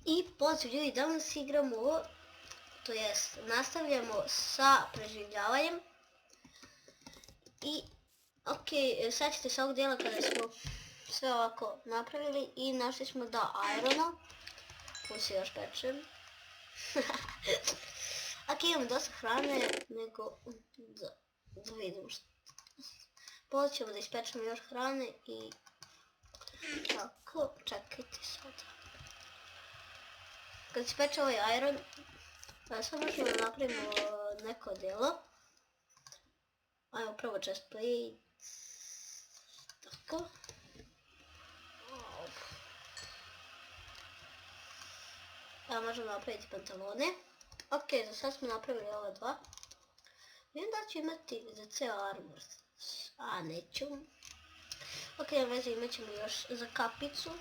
I pozdrav ljudi, danas igramo, to jest nastavljamo sa preživljavanjem. I ok, sad ćete se ovog dijela kada smo sve ovako napravili i našli smo irona. Koji se još pečem. Ok, imamo dosta hrane, nego da vidimo što. Pozit ćemo da ispečemo još hrane i tako, čekajte sad. Kad se peče ovaj iron, sad možemo da napravimo neko djelo. Ajmo prvo chest plate. Tako. Evo možemo napraviti pantalone. Ok, za sad smo napravili ova dva. I onda ću imati za ceo armor. A, neću. Ok, na veze imat ćemo još za kapicu.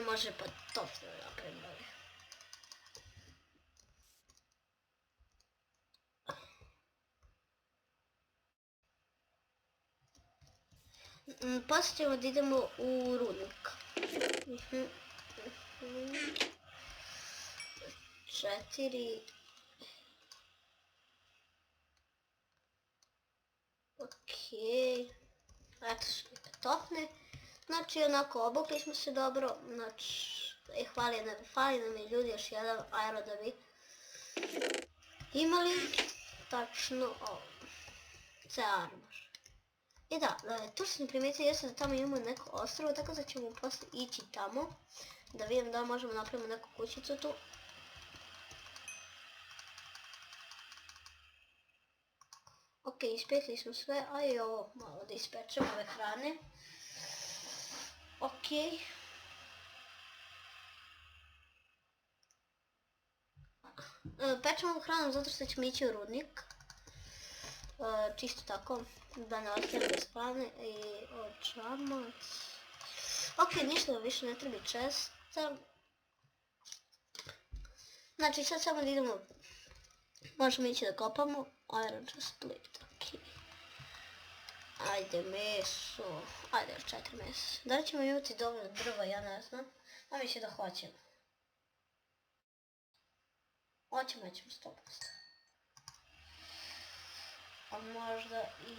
Može pa točno napravimo ovdje. Poslije ćemo da idemo u rudnik. 4. Ok. Eto su mi petofne. Znači onako obukli smo se dobro. Znači fali nam je ljudi još jedan iron da bi imali tačno ovo. C armor. I da, to što sam primijetio jeste da tamo imamo neko ostrovo, tako da ćemo poslije ići tamo. Da vidim da možemo napraviti neku kućicu tu. Ok, ispekli smo sve, a i ovo malo da ispečemo ove hrane. Ok. Pečemo ovu hranu zato što ćemo ići u rudnik. Čisto tako, da ne ostavim bez hrane i očamac. Ok, ništa da više ne treba česta. Znači sad samo da idemo, možemo ići da kopamo, iron chest plate, ok. Ajde meso, ajde još 4 mesa. Da li ćemo imati dovoljno drva, ja ne znam, a mislim da hoćemo. Hoćemo 100%. A možda i...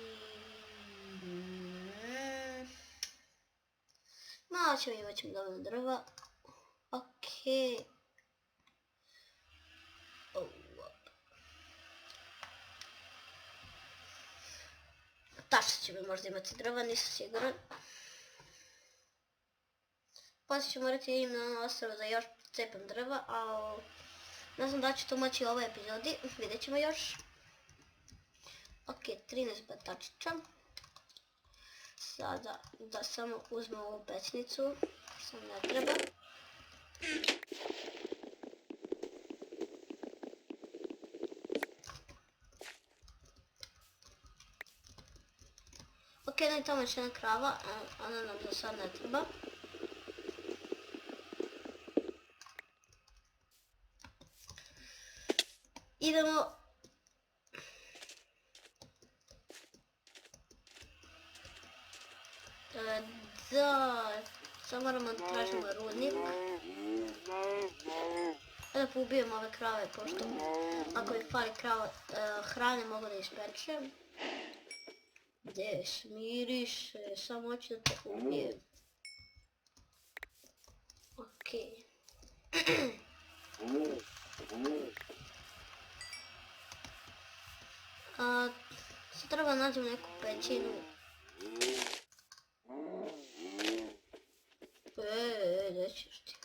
Malo ćemo imat ćemo dovoljno drva. Ok. Tačno ćemo možda imati drva, nisam siguran. Poslije ću morati idem na ostrovo da još cepam drva, a ne znam da ću to moći u ovoj epizodi, vidjet ćemo još. Ok, 13 batačića. Sada da samo uzmem ovu pećnicu, sam ne treba. Ok, no i tamo još jedna krava, ona nam za sad ne treba. Idemo. Da, sad moramo da tražimo rudnik. Da poubijemo ove krave, pošto ako mi fali hrane mogu da ispečem. Gdje smiriš, samo hoću da te ubijem. Ok. Sad treba nađem neku pećinu. Gdje ćeš ti?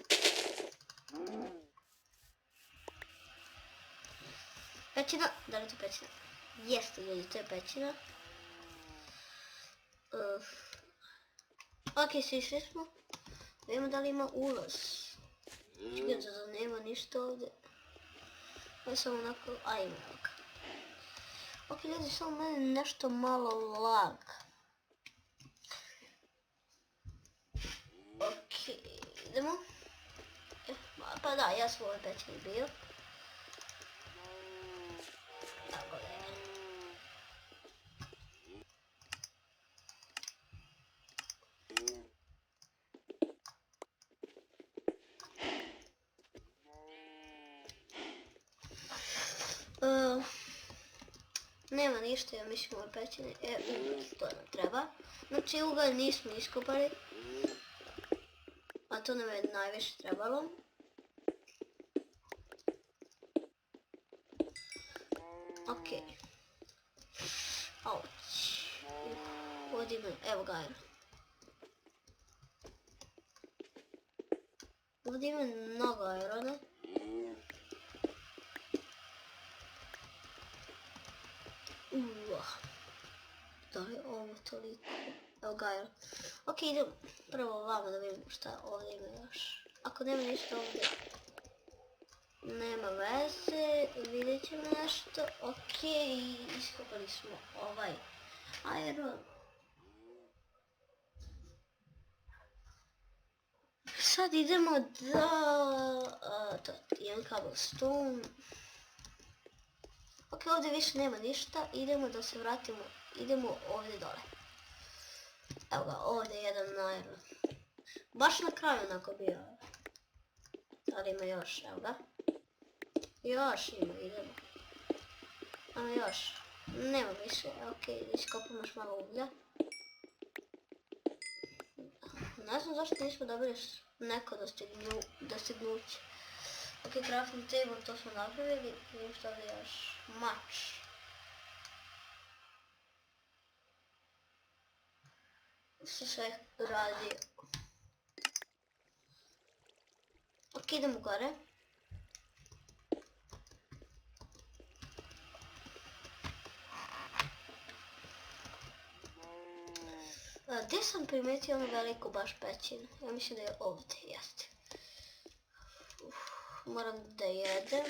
Pećina, da li je to pećina? Jeste ljudi, to je pećina. Ok, svi smo. Vidimo da li ima ulaz. Čekaj da nema ništa ovdje. Ovo je samo onako, a ima ovak. Ok ljudi, samo mene nešto malo lag. Ok, idemo. Pa da, ja sam u ovoj pećini bio. Tako da je. nema ništa, ja mislim ove pećine. To nam treba. Znači ugalj nismo iskopali. A to nam je najviše trebalo. Okej. Auć. Ovdje ima, evo ga iron. Ovdje ima mnogo irona. Da li je ovo toliko? Evo ga iron. Ok, idem prvo ovamo da vidimo šta ovdje ima još. Ako nema ništa ovdje, nema veze, vidjet ćemo nešto. Ok, iskopali smo ovaj iron. Sad idemo da... imam cobblestone. Ok, ovdje više nema ništa, idemo da se vratimo, idemo ovdje dole. Evo ga, ovdje je jedan iron. Baš na kraju onako bio. Ali ima još, evo ga. Još ima, idemo. Ama još. Nema više, ok, iskopamo još malo uglja. Ne znam zašto nismo dobili neko dostignuće. Ok, crafting table, to smo napravili. Vidim što ovdje još. Mač. Se sve radi. Ok, idemo gore. Gdje sam primijetio onu veliku baš pećinu? Ja mislim da je ovdje, jeste. Moram da jedem.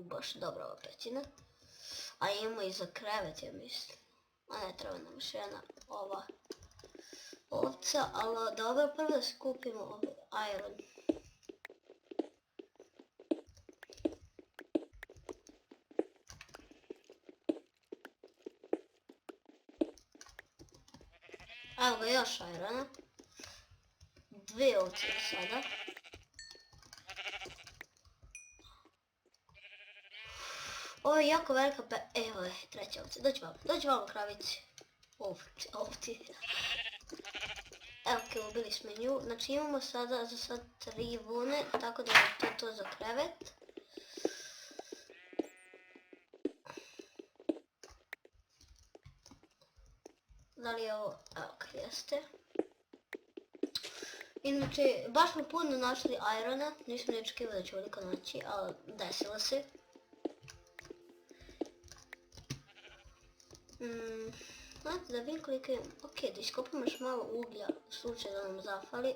Baš dobra ova pećina. A imamo i za krevet, ja mislim. A ne, treba nam još jedna ova ovca, ali dobro, prvo da skupimo ovaj iron. Evo ga još irona. 2 ovce sada. Ovo je jako velika evo je, treća ovca. Dođi vamo kravici. Ovci. Evo, ok, ubili smo nju. Znači imamo sada za sad 3 vune, tako da je to za krevet. Da li je ovo? Evo ga, jeste. Inače, baš smo puno našli irona, nisam ni očekivao da ću veliko naći, ali desilo se. Znate da vidim koliko imam. Ok, da iskopamo još malo uglja, u slučaju da nam zafali.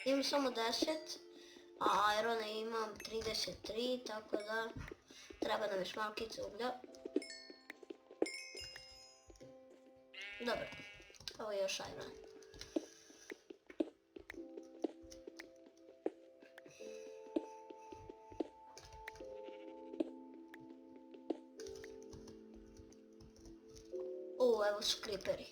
Imam samo 10, a irona imam 33, tako da treba nam još malo kice uglja. Dobro, ovo je još iron. Evo su creeperi.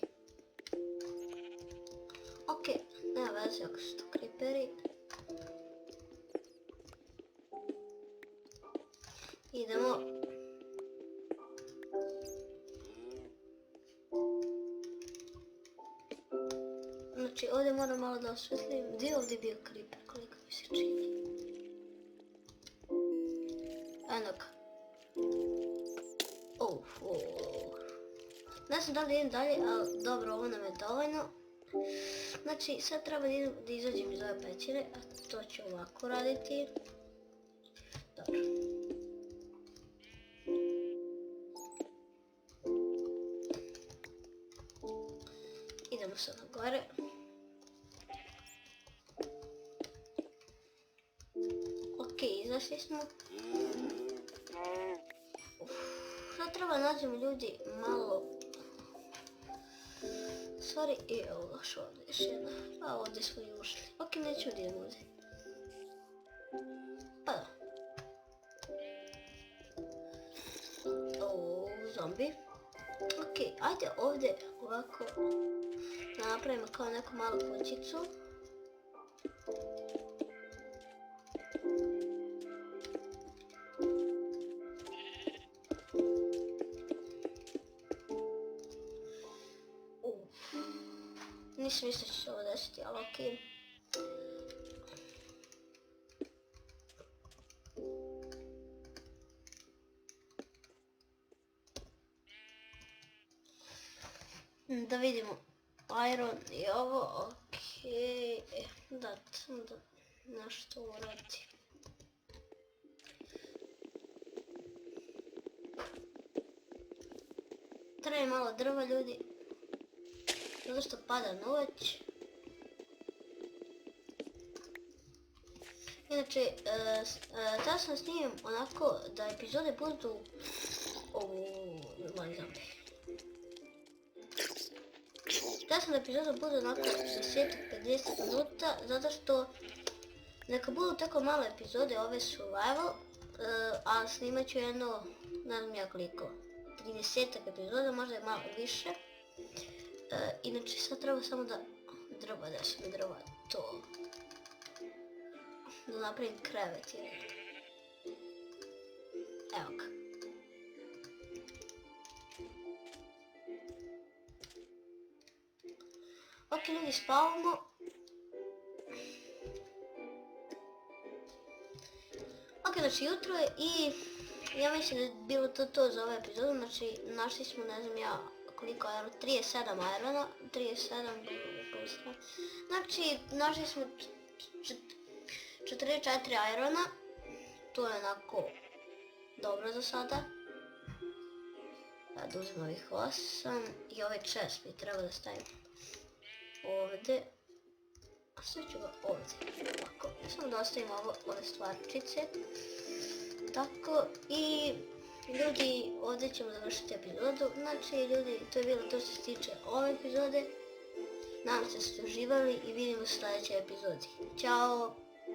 Ok, nema veze ako su to creeperi. Idemo. Znači ovdje moram malo da osvetlim. Gdje je ovdje bio creeper, koliko mi se čini? Eno ga. Ne znam da li idem dalje, ali dobro, ovo nam je dovoljno. Znači, sad treba da izađem iz ove pećine, a to ću ovako raditi. Dobro. Idemo sad na gore. Ok, izašli smo. Sad treba nađemo ljudi malo... Stvari, evo ga što ovdje još jedna. A ovdje smo i ušli. Ok, nećemo da idemo ovdje. Pa da. Zombi. Ok, ajde ovdje ovako da napravimo kao neku malu kućicu. nisam mislio da će se ovo desiti, ali okej. Da vidimo. Iron i ovo, okej. Da, samo da nešto uradi. Treba malo drva, ljudi. Zato što pada noć. Inače, tada sam snimim onako da epizode budu... mali zambi. Tada sam da epizode budu onako 60-50 minuta, zato što neka budu tako male epizode, ove survival, a snimat ću jedno, ne znam ja koliko, 30-ak epizoda, možda je malo više. Inače sad treba samo da drva, da se mi drva to. Da napravim krevet ili. Evo ga. Ok, ljudi, spavamo. Ok, znači jutro je i ja mislim da je bilo to za ovu epizodu. Znači našli smo, ne znam ja koliko je, 37 irona, 37 plus. Znači našli smo 44 irona, to je onako dobro za sada. Da uzmem ovih 8 i ovaj chest mi treba da stavim ovdje. A sve ću ga ovdje, ovako, samo da ostavim ove stvarčice. Tako, i ljudi, ovdje ćemo završiti epizodu. Znači ljudi, to je bilo to što se tiče ove epizode. Nadam se da ste uživali i vidimo u sljedećoj epizodi. Ćao!